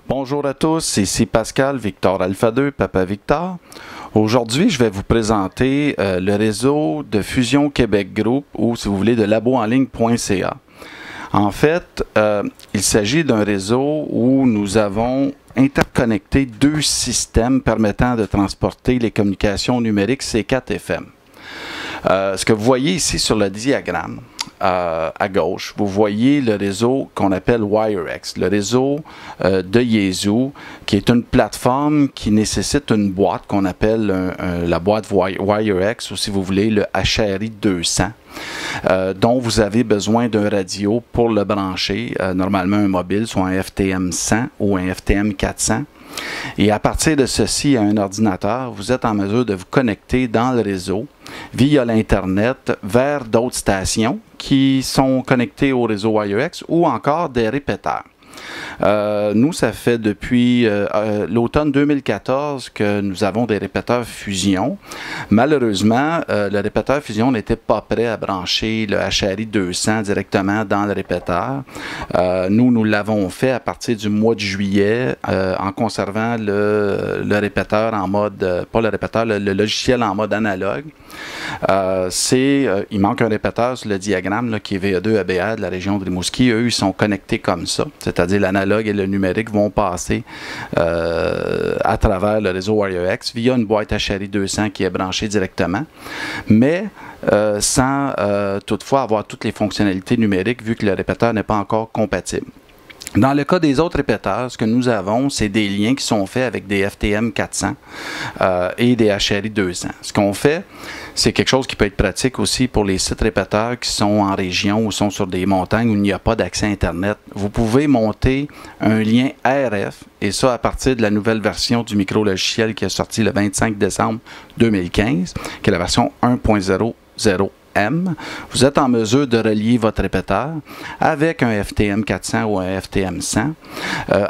Bonjour à tous, ici Pascal, Victor Alpha 2, Papa Victor. Aujourd'hui, je vais vous présenter le réseau de Fusion Québec Group ou, si vous voulez, de laboenligne.ca. En fait, il s'agit d'un réseau où nous avons interconnecté deux systèmes permettant de transporter les communications numériques C4 FM. Ce que vous voyez ici sur le diagramme, à gauche, vous voyez le réseau qu'on appelle WireX, le réseau de Yaesu, qui est une plateforme qui nécessite une boîte qu'on appelle la boîte WireX, ou si vous voulez, le HRI 200. Dont vous avez besoin d'un radio pour le brancher, normalement un mobile, soit un FTM 100 ou un FTM 400. Et à partir de ceci, à un ordinateur, vous êtes en mesure de vous connecter dans le réseau via l'Internet vers d'autres stations qui sont connectées au réseau WireX ou encore des répéteurs. Nous, ça fait depuis l'automne 2014 que nous avons des répéteurs Fusion. Malheureusement, le répéteur Fusion n'était pas prêt à brancher le HRI 200 directement dans le répéteur. Nous l'avons fait à partir du mois de juillet en conservant le répéteur en mode, pas le répéteur, le logiciel en mode analogue. Il manque un répéteur sur le diagramme là, qui est VA2ABR de la région de Rimouski. Eux, ils sont connectés comme ça, c'est-à-dire l'analogue et le numérique vont passer à travers le réseau WireX via une boîte HRI 200 qui est branchée directement, mais sans toutefois avoir toutes les fonctionnalités numériques vu que le répéteur n'est pas encore compatible. Dans le cas des autres répéteurs, ce que nous avons, c'est des liens qui sont faits avec des FTM 400 et des HRI 200. Ce qu'on fait, c'est quelque chose qui peut être pratique aussi pour les sites répéteurs qui sont en région ou sont sur des montagnes où il n'y a pas d'accès Internet. Vous pouvez monter un lien RF, et ça à partir de la nouvelle version du micro-logiciel qui est sorti le 25 décembre 2015, qui est la version 1.00. Vous êtes en mesure de relier votre répéteur avec un FTM 400 ou un FTM 100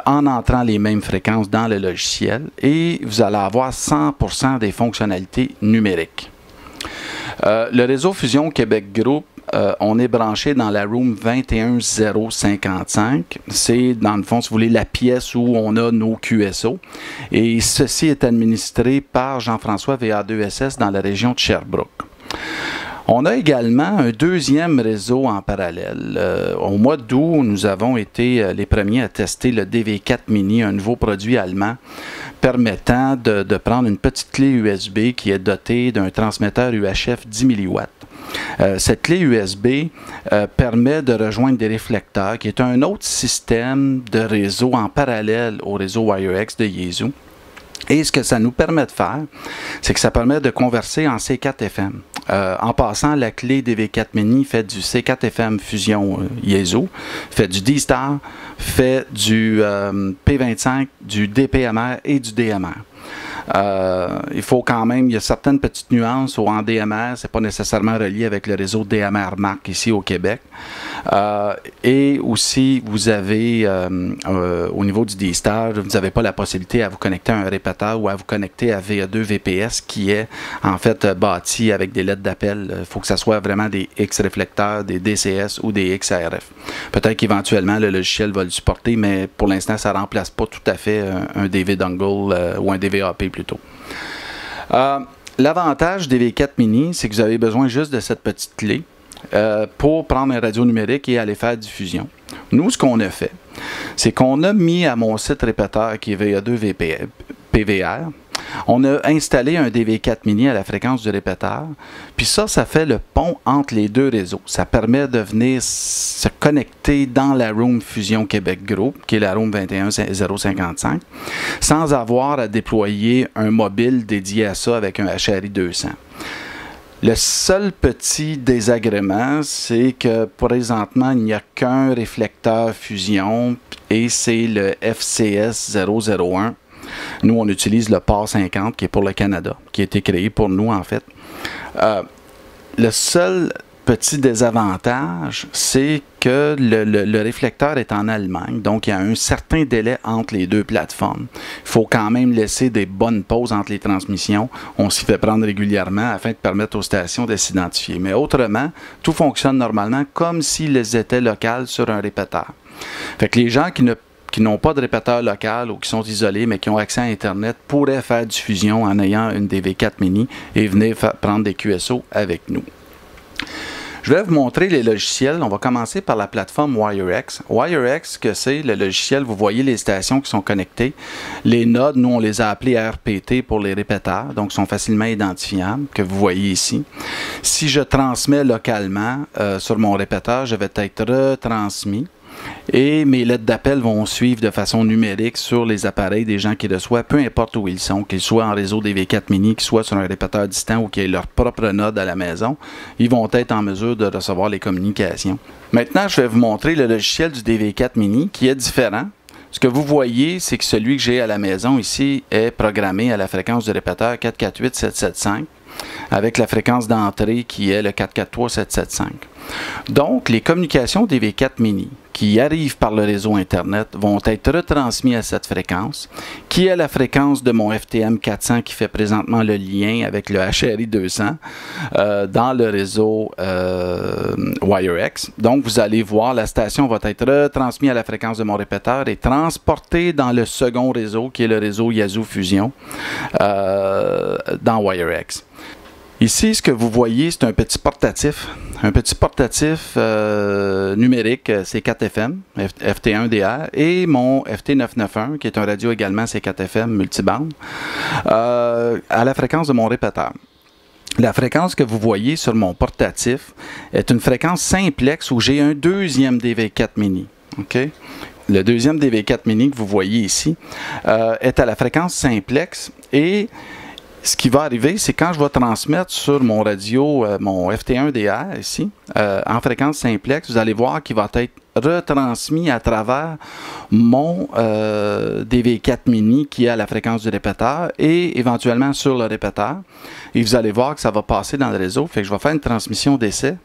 en entrant les mêmes fréquences dans le logiciel et vous allez avoir 100% des fonctionnalités numériques. Le réseau Fusion Québec Group, on est branché dans la room 21055. C'est, dans le fond, si vous voulez, la pièce où on a nos QSO. Et ceci est administré par Jean-François VA2SS dans la région de Sherbrooke. On a également un deuxième réseau en parallèle. Au mois d'août, nous avons été les premiers à tester le DV4 Mini, un nouveau produit allemand permettant de prendre une petite clé USB qui est dotée d'un transmetteur UHF 10 mW. Cette clé USB permet de rejoindre des réflecteurs, qui est un autre système de réseau en parallèle au réseau WireX de Yaesu. Et ce que ça nous permet de faire, c'est que ça permet de converser en C4 FM. En passant, la clé DV4 Mini fait du C4 FM Fusion Yaesu, fait du D-Star, fait du P25, du DPMR et du DMR. Il faut quand même, il y a certaines petites nuances en DMR, c'est pas nécessairement relié avec le réseau DMR Marc ici au Québec. Et aussi, vous avez, au niveau du D-Star, vous n'avez pas la possibilité à vous connecter à un répéteur ou à vous connecter à VA2 VPS qui est en fait bâti avec des lettres d'appel. Il faut que ça soit vraiment des X-réflecteurs, des DCS ou des XRF. Peut-être qu'éventuellement, le logiciel va le supporter, mais pour l'instant, ça ne remplace pas tout à fait un DV dongle ou un DVAP plutôt. L'avantage des V4 Mini, c'est que vous avez besoin juste de cette petite clé pour prendre un radio numérique et aller faire diffusion. Nous, ce qu'on a fait, c'est qu'on a mis à mon site répéteur qui est VA2 PVR, on a installé un DV4 Mini à la fréquence du répéteur, puis ça fait le pont entre les deux réseaux. Ça permet de venir se connecter dans la room Fusion Québec Group, qui est la room 21055, sans avoir à déployer un mobile dédié à ça avec un HRI 200. Le seul petit désagrément, c'est que présentement, il n'y a qu'un réflecteur Fusion et c'est le FCS 001. Nous, on utilise le PAR 50 qui est pour le Canada, qui a été créé pour nous en fait. Le seul petit désavantage, c'est que le réflecteur est en Allemagne, donc il y a un certain délai entre les deux plateformes. Il faut quand même laisser des bonnes pauses entre les transmissions. On s'y fait prendre régulièrement afin de permettre aux stations de s'identifier. Mais autrement, tout fonctionne normalement comme s'ils étaient locales sur un répéteur. Fait que les gens qui n'ont pas de répéteur local ou qui sont isolés, mais qui ont accès à Internet, pourraient faire du fusion en ayant une DV4 Mini et venir prendre des QSO avec nous. Je vais vous montrer les logiciels. On va commencer par la plateforme WireX. WireX, que c'est le logiciel, vous voyez les stations qui sont connectées. Les nodes, nous, on les a appelés RPT pour les répéteurs, donc sont facilement identifiables, que vous voyez ici. Si je transmets localement sur mon répéteur, je vais être retransmis. Et mes lettres d'appel vont suivre de façon numérique sur les appareils des gens qui reçoivent, peu importe où ils sont, qu'ils soient en réseau DV4 Mini, qu'ils soient sur un répéteur distant ou qu'ils aient leur propre node à la maison, ils vont être en mesure de recevoir les communications. Maintenant, je vais vous montrer le logiciel du DV4 Mini qui est différent. Ce que vous voyez, c'est que celui que j'ai à la maison ici est programmé à la fréquence du répéteur 448-775 avec la fréquence d'entrée qui est le 443-775. Donc, les communications DV4 Mini qui arrivent par le réseau Internet vont être retransmises à cette fréquence, qui est la fréquence de mon FTM 400 qui fait présentement le lien avec le HRI 200 dans le réseau WireX. Donc, vous allez voir, la station va être retransmise à la fréquence de mon répéteur et transportée dans le second réseau, qui est le réseau Yazoo Fusion dans WireX. Ici, ce que vous voyez, c'est un petit portatif. Un petit portatif numérique C4FM, FT1DR, et mon FT991, qui est un radio également C4FM multibande, à la fréquence de mon répéteur. La fréquence que vous voyez sur mon portatif est une fréquence simplex où j'ai un deuxième DV4 Mini. Okay? Le deuxième DV4 Mini que vous voyez ici est à la fréquence simplex et ce qui va arriver, c'est quand je vais transmettre sur mon radio, mon FT1DR ici, en fréquence simplex, vous allez voir qu'il va être retransmis à travers mon DV4 Mini qui est à la fréquence du répéteur et éventuellement sur le répéteur. Et vous allez voir que ça va passer dans le réseau. Fait que je vais faire une transmission d'essai.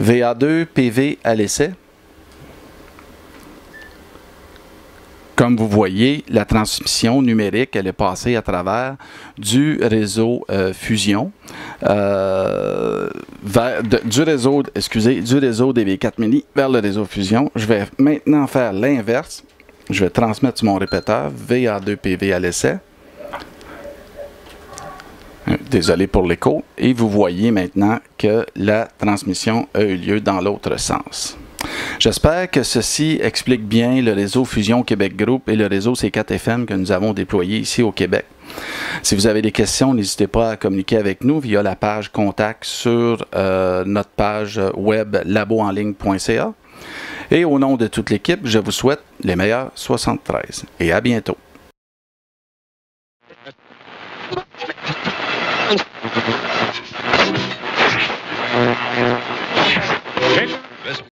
VA2 PV à l'essai. Comme vous voyez, la transmission numérique, elle est passée à travers du réseau Fusion, du réseau DV4 Mini vers le réseau Fusion. Je vais maintenant faire l'inverse. Je vais transmettre sur mon répéteur VA2PV à l'essai. Désolé pour l'écho. Et vous voyez maintenant que la transmission a eu lieu dans l'autre sens. J'espère que ceci explique bien le réseau Fusion Québec Group et le réseau C4FM que nous avons déployé ici au Québec. Si vous avez des questions, n'hésitez pas à communiquer avec nous via la page contact sur notre page web laboenligne.ca. Et au nom de toute l'équipe, je vous souhaite les meilleurs 73 et à bientôt.